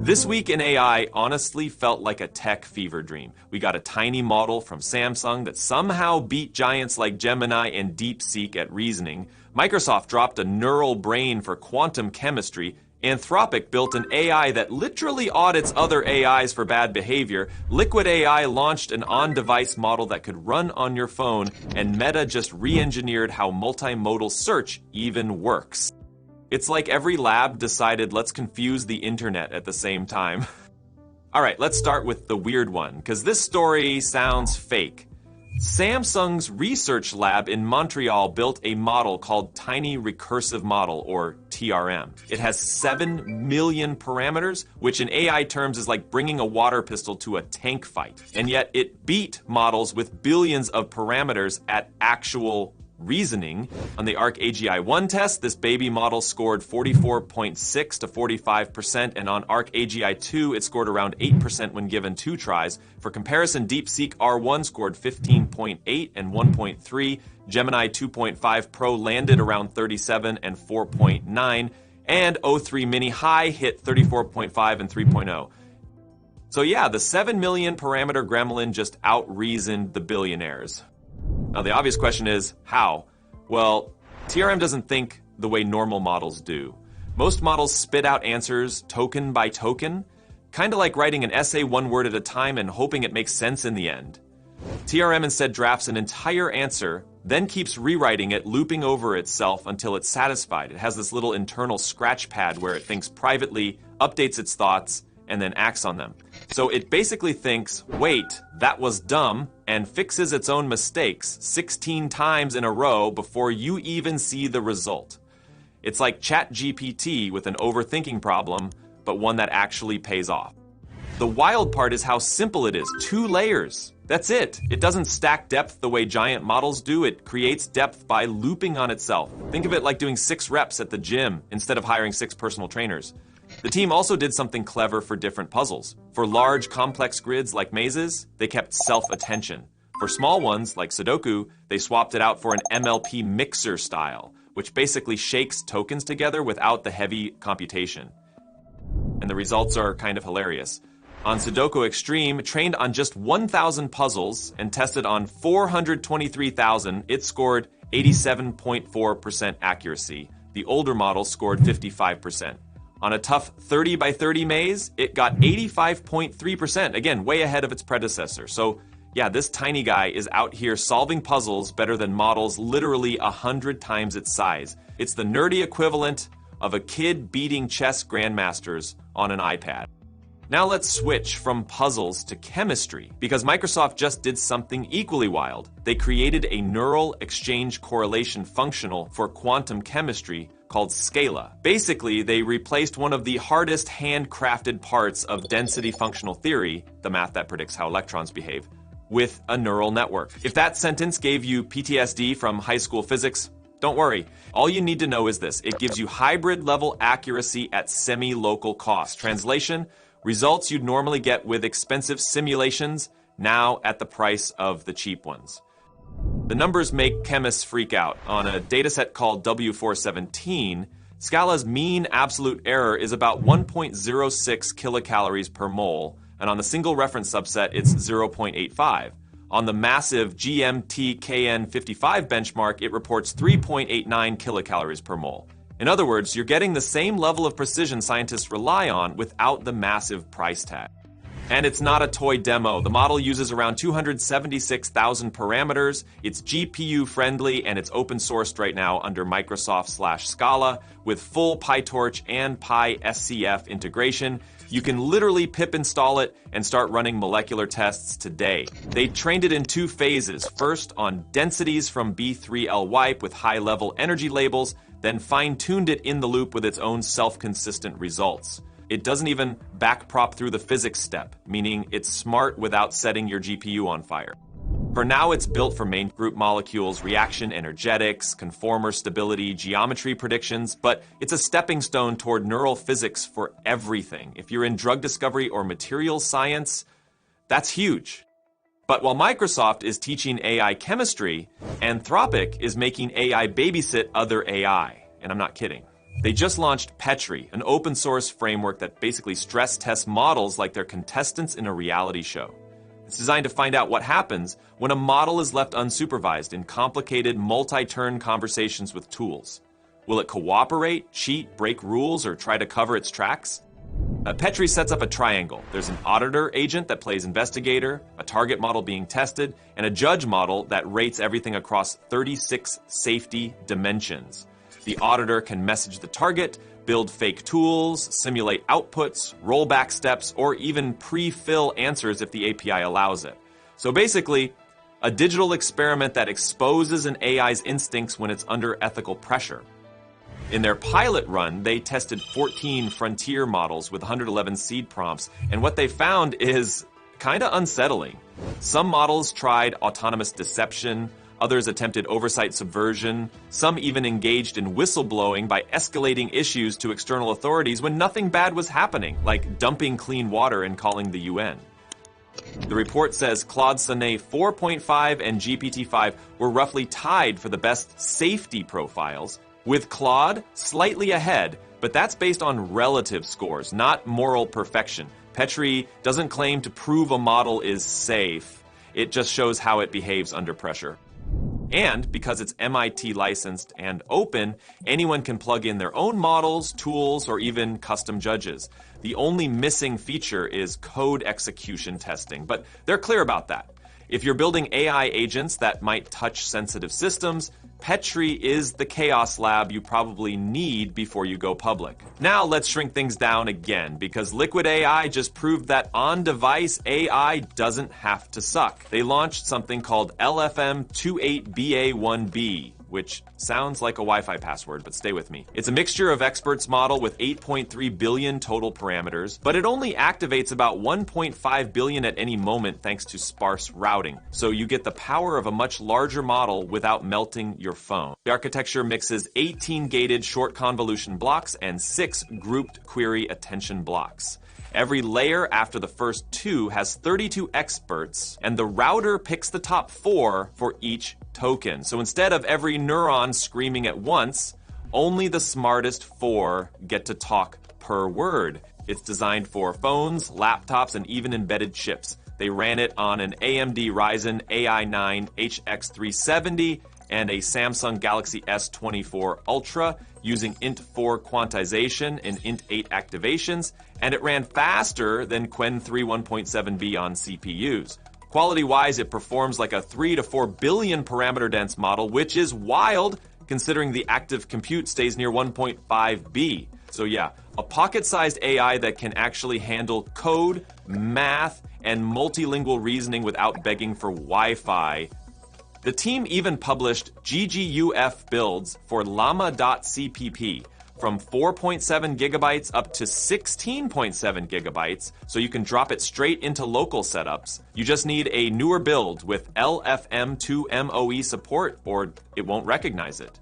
This week in AI honestly felt like a tech fever dream. We got a tiny model from Samsung that somehow beat giants like Gemini and DeepSeek at reasoning. Microsoft dropped a neural brain for quantum chemistry. Anthropic built an AI that literally audits other AIs for bad behavior. Liquid AI launched an on-device model that could run on your phone. And Meta just re-engineered how multimodal search even works. It's like every lab decided let's confuse the internet at the same time. All right, let's start with the weird one, because this story sounds fake. Samsung's research lab in Montreal built a model called Tiny Recursive Model, or TRM. It has 7 million parameters, which in AI terms is like bringing a water pistol to a tank fight. And yet it beat models with billions of parameters at actual reasoning. On the ARC-AGI-1 test, this baby model scored 44.6 to 45%, and on ARC-AGI-2, it scored around 8% when given 2 tries. For comparison, DeepSeek R1 scored 15.8 and 1.3, Gemini 2.5 Pro landed around 37 and 4.9, and O3 Mini High hit 34.5 and 3.0. So yeah, the 7 million parameter gremlin just out-reasoned the billionaires. Now, the obvious question is, how? Well, TRM doesn't think the way normal models do. Most models spit out answers token by token, kind of like writing an essay one word at a time and hoping it makes sense in the end. TRM instead drafts an entire answer, then keeps rewriting it, looping over itself until it's satisfied. It has this little internal scratch pad where it thinks privately, updates its thoughts, and then acts on them. So it basically thinks, wait, that was dumb, and fixes its own mistakes 16 times in a row before you even see the result. It's like ChatGPT with an overthinking problem, but one that actually pays off. The wild part is how simple it is. 2 layers. That's it. It doesn't stack depth the way giant models do. It creates depth by looping on itself. Think of it like doing 6 reps at the gym instead of hiring 6 personal trainers. The team also did something clever for different puzzles. For large, complex grids like mazes, they kept self-attention. For small ones, like Sudoku, they swapped it out for an MLP mixer style, which basically shakes tokens together without the heavy computation. And the results are kind of hilarious. On Sudoku Extreme, trained on just 1,000 puzzles and tested on 423,000, it scored 87.4% accuracy. The older model scored 55%. On a tough 30 by 30 maze, it got 85.3%, again, way ahead of its predecessor. So yeah, this tiny guy is out here solving puzzles better than models literally 100 times its size. It's the nerdy equivalent of a kid beating chess grandmasters on an iPad. Now let's switch from puzzles to chemistry, because Microsoft just did something equally wild. They created a neural exchange correlation functional for quantum chemistry called SCALA. Basically, they replaced one of the hardest handcrafted parts of density functional theory, the math that predicts how electrons behave, with a neural network. If that sentence gave you PTSD from high school physics, don't worry. All you need to know is this: it gives you hybrid level accuracy at semi-local cost. Translation: results you'd normally get with expensive simulations, now at the price of the cheap ones. The numbers make chemists freak out. On a dataset called W417, SCALA's mean absolute error is about 1.06 kilocalories per mole, and on the single reference subset, it's 0.85. On the massive GMT-KN55 benchmark, it reports 3.89 kilocalories per mole. In other words, you're getting the same level of precision scientists rely on without the massive price tag. And it's not a toy demo. The model uses around 276,000 parameters. It's GPU friendly, and it's open sourced right now under Microsoft/SCALA with full PyTorch and PySCF integration. You can literally pip install it and start running molecular tests today. They trained it in 2 phases. First on densities from B3L wipe with high-level energy labels, then fine-tuned it in the loop with its own self-consistent results. It doesn't even backprop through the physics step, meaning it's smart without setting your GPU on fire. For now, it's built for main group molecules, reaction energetics, conformer stability, geometry predictions, but it's a stepping stone toward neural physics for everything. If you're in drug discovery or materials science, that's huge. But while Microsoft is teaching AI chemistry, Anthropic is making AI babysit other AI. And I'm not kidding. They just launched Petri, an open source framework that basically stress tests models like they're contestants in a reality show. It's designed to find out what happens when a model is left unsupervised in complicated, multi-turn conversations with tools. Will it cooperate, cheat, break rules, or try to cover its tracks? Petri sets up a triangle. There's an auditor agent that plays investigator, a target model being tested, and a judge model that rates everything across 36 safety dimensions. The auditor can message the target, build fake tools, simulate outputs, rollback steps, or even pre-fill answers if the API allows it. So basically, a digital experiment that exposes an AI's instincts when it's under ethical pressure. In their pilot run, they tested 14 frontier models with 111 seed prompts, and what they found is kind of unsettling. Some models tried autonomous deception, others attempted oversight subversion, some even engaged in whistleblowing by escalating issues to external authorities when nothing bad was happening, like dumping clean water and calling the UN. The report says Claude Sonnet 4.5 and GPT-5 were roughly tied for the best safety profiles, with Claude slightly ahead, but that's based on relative scores, not moral perfection. Petri doesn't claim to prove a model is safe. It just shows how it behaves under pressure. And because it's MIT licensed and open, anyone can plug in their own models, tools, or even custom judges. The only missing feature is code execution testing, but they're clear about that. If you're building AI agents that might touch sensitive systems, Petri is the chaos lab you probably need before you go public. Now let's shrink things down again, because Liquid AI just proved that on-device AI doesn't have to suck. They launched something called LFM28BA1B, which sounds like a Wi-Fi password, but stay with me. It's a mixture of experts model with 8.3 billion total parameters, but it only activates about 1.5 billion at any moment thanks to sparse routing. So you get the power of a much larger model without melting your phone. The architecture mixes 18 gated short convolution blocks and 6 grouped query attention blocks. Every layer after the first 2 has 32 experts, and the router picks the top 4 for each token. So instead of every neuron screaming at once, only the smartest 4 get to talk per word. It's designed for phones, laptops, and even embedded chips. They ran it on an AMD Ryzen AI9 HX370 and a Samsung Galaxy S24 Ultra using int4 quantization and int8 activations, and it ran faster than Qwen 3 1.7b on CPUs. Quality-wise, it performs like a 3 to 4 billion parameter dense model, which is wild considering the active compute stays near 1.5b. So yeah, a pocket-sized AI that can actually handle code, math, and multilingual reasoning without begging for Wi-Fi. The team even published GGUF builds for llama.cpp from 4.7 gigabytes up to 16.7 gigabytes, so you can drop it straight into local setups. You just need a newer build with LFM2MOE support, or it won't recognize it.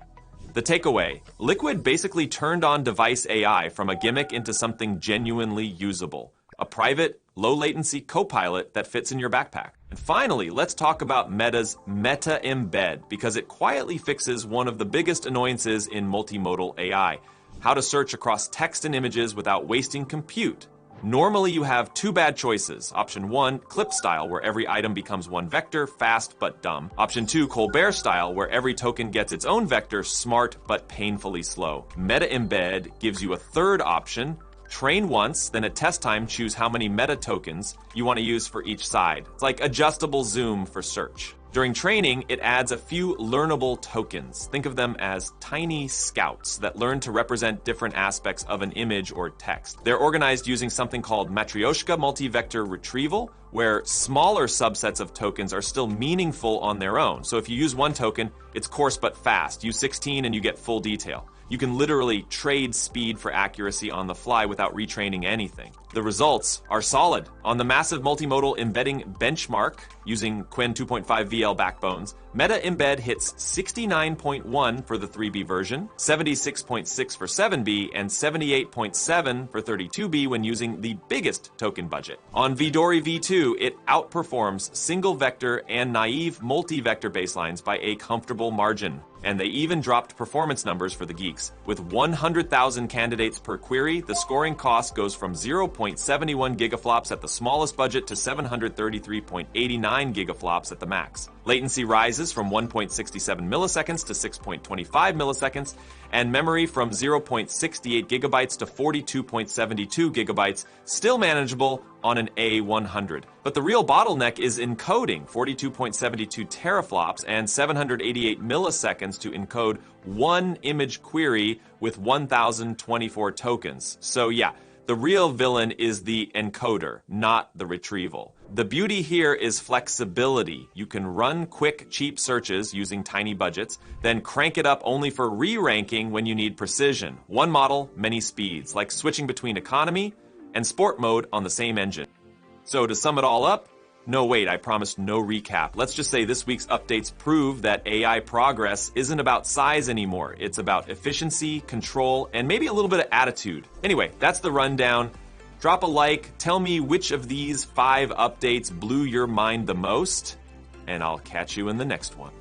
The takeaway: Liquid basically turned on device AI from a gimmick into something genuinely usable. A private, low-latency copilot that fits in your backpack. And finally, let's talk about Meta's Meta Embed, because it quietly fixes one of the biggest annoyances in multimodal AI: how to search across text and images without wasting compute. Normally, you have 2 bad choices. Option 1, clip style, where every item becomes one vector, fast but dumb. Option 2, Colbert style, where every token gets its own vector, smart but painfully slow. Meta Embed gives you a third option. Train once, then at test time, choose how many meta tokens you want to use for each side. It's like adjustable zoom for search. During training, it adds a few learnable tokens. Think of them as tiny scouts that learn to represent different aspects of an image or text. They're organized using something called Matryoshka multi-vector retrieval, where smaller subsets of tokens are still meaningful on their own. So if you use one token, it's coarse but fast. Use 16 and you get full detail. You can literally trade speed for accuracy on the fly without retraining anything. The results are solid. On the massive multimodal embedding benchmark, using Qwen 2.5 VL backbones, Meta Embed hits 69.1 for the 3B version, 76.6 for 7B, and 78.7 for 32B when using the biggest token budget. On Vidori V2, it outperforms single vector and naive multi-vector baselines by a comfortable margin. And they even dropped performance numbers for the geeks. With 100,000 candidates per query, the scoring cost goes from 0.71 gigaflops at the smallest budget to 733.89 gigaflops at the max. Latency rises from 1.67 milliseconds to 6.25 milliseconds, and memory from 0.68 gigabytes to 42.72 gigabytes, still manageable on an A100. But the real bottleneck is encoding, 42.72 teraflops and 788 milliseconds to encode one image query with 1,024 tokens. So yeah, the real villain is the encoder, not the retrieval. The beauty here is flexibility. You can run quick, cheap searches using tiny budgets, then crank it up only for re-ranking when you need precision. One model, many speeds, like switching between economy and sport mode on the same engine. So to sum it all up, no wait, I promised no recap. Let's just say this week's updates prove that AI progress isn't about size anymore. It's about efficiency, control, and maybe a little bit of attitude. Anyway, that's the rundown. Drop a like, tell me which of these 5 updates blew your mind the most, and I'll catch you in the next one.